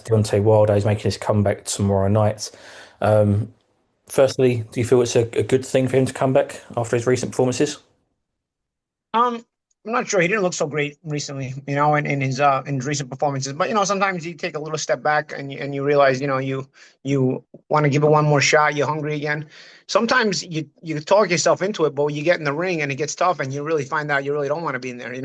Deontay Wilder is making his comeback tomorrow night. Um, Firstly, do you feel it's a good thing for him to come back after his recent performances? Um, I'm not sure. He didn't look so great recently, in his recent performances. But sometimes you take a little step back and you realize, you want to give it one more shot. You're hungry again. Sometimes you talk yourself into it, but when you get in the ring and it gets tough, and you really find out you really don't want to be in there. It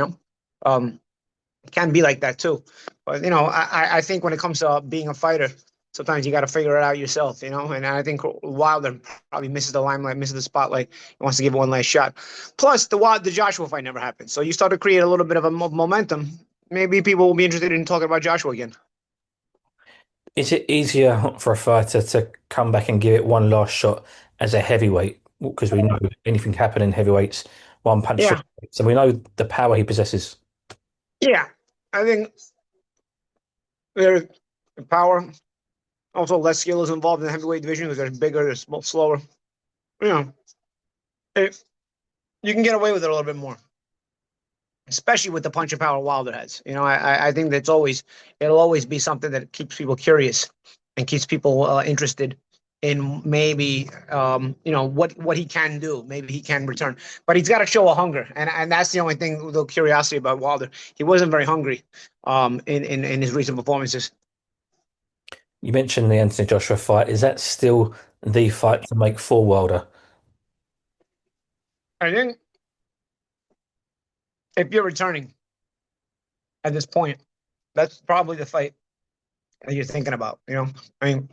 can be like that too. But I think when it comes to being a fighter, sometimes you got to figure it out yourself. And I think Wilder probably misses the limelight, misses the spotlight. He wants to give it one last shot. Plus, the Joshua fight never happened, so you start to create a little bit of a momentum. Maybe people will be interested in talking about Joshua again. Is it easier for a fighter to come back and give it one last shot as a heavyweight? Because we know anything can happen in heavyweights, one punch. Yeah, So we know the power he possesses. yeah. I think there's power. Also, less skill is involved in the heavyweight division because they're bigger, they're slower. You know, it, you can get away with it a little bit more, especially with the punch and power Wilder has. I think it'll always be something that keeps people curious and keeps people interested in maybe what he can do. Maybe he can return, but he's got to show a hunger, and that's the only thing, the curiosity about Wilder. He wasn't very hungry in his recent performances. You mentioned the Anthony Joshua fight. Is that still the fight to make for Wilder? I think if you're returning at this point, that's probably the fight that you're thinking about. I mean,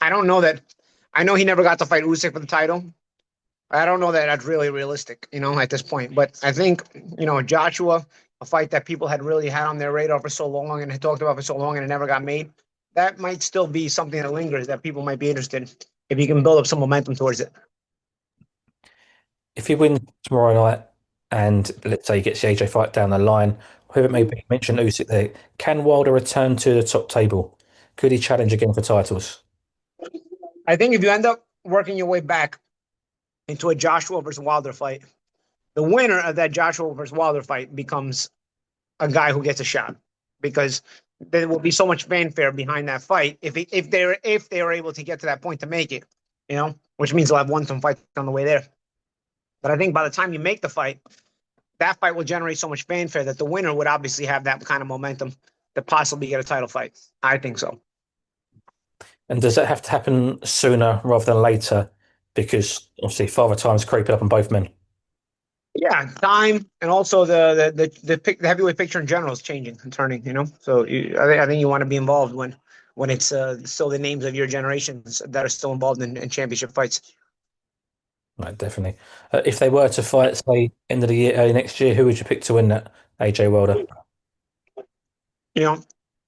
I don't know that. I know he never got to fight Usyk for the title. I don't know that that's really realistic, at this point. But I think, Joshua, a fight that people had really had on their radar for so long and had talked about for so long and it never got made, that might still be something that lingers that people might be interested in if you can build up some momentum towards it. If he wins tomorrow night and let's say he gets the AJ fight down the line, whoever it may be, mention Usyk there, can Wilder return to the top table? Could he challenge again for titles? I think if you end up working your way back into a Joshua versus Wilder fight, the winner of that Joshua versus Wilder fight becomes a guy who gets a shot because there will be so much fanfare behind that fight if they're able to get to that point to make it, which means they'll have won some fights on the way there. But I think by the time you make the fight, that fight will generate so much fanfare that the winner would obviously have that kind of momentum to possibly get a title fight. I think so. And does that have to happen sooner rather than later? Because obviously father time's creeping up on both men. Yeah, time and also the heavyweight picture in general is changing and turning. So I think you want to be involved when it's still the names of your generations that are still involved in championship fights. Right, definitely. If they were to fight, say, end of the year, early next year, who would you pick to win that? AJ Wilder. You know,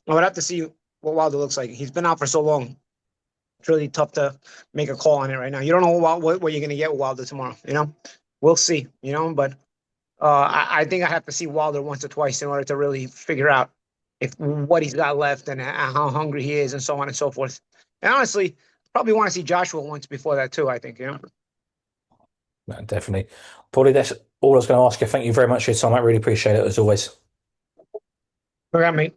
I would have to see what Wilder looks like. He's been out for so long. It's really tough to make a call on it right now. You don't know what you're going to get with Wilder tomorrow. We'll see. But I think I have to see Wilder once or twice in order to really figure out if what he's got left and how hungry he is and so on and so forth. And honestly, probably want to see Joshua once before that too. I think. No, definitely. Paulie, that's all I was going to ask you. Thank you very much for your time. I really appreciate it as always. Okay, mate.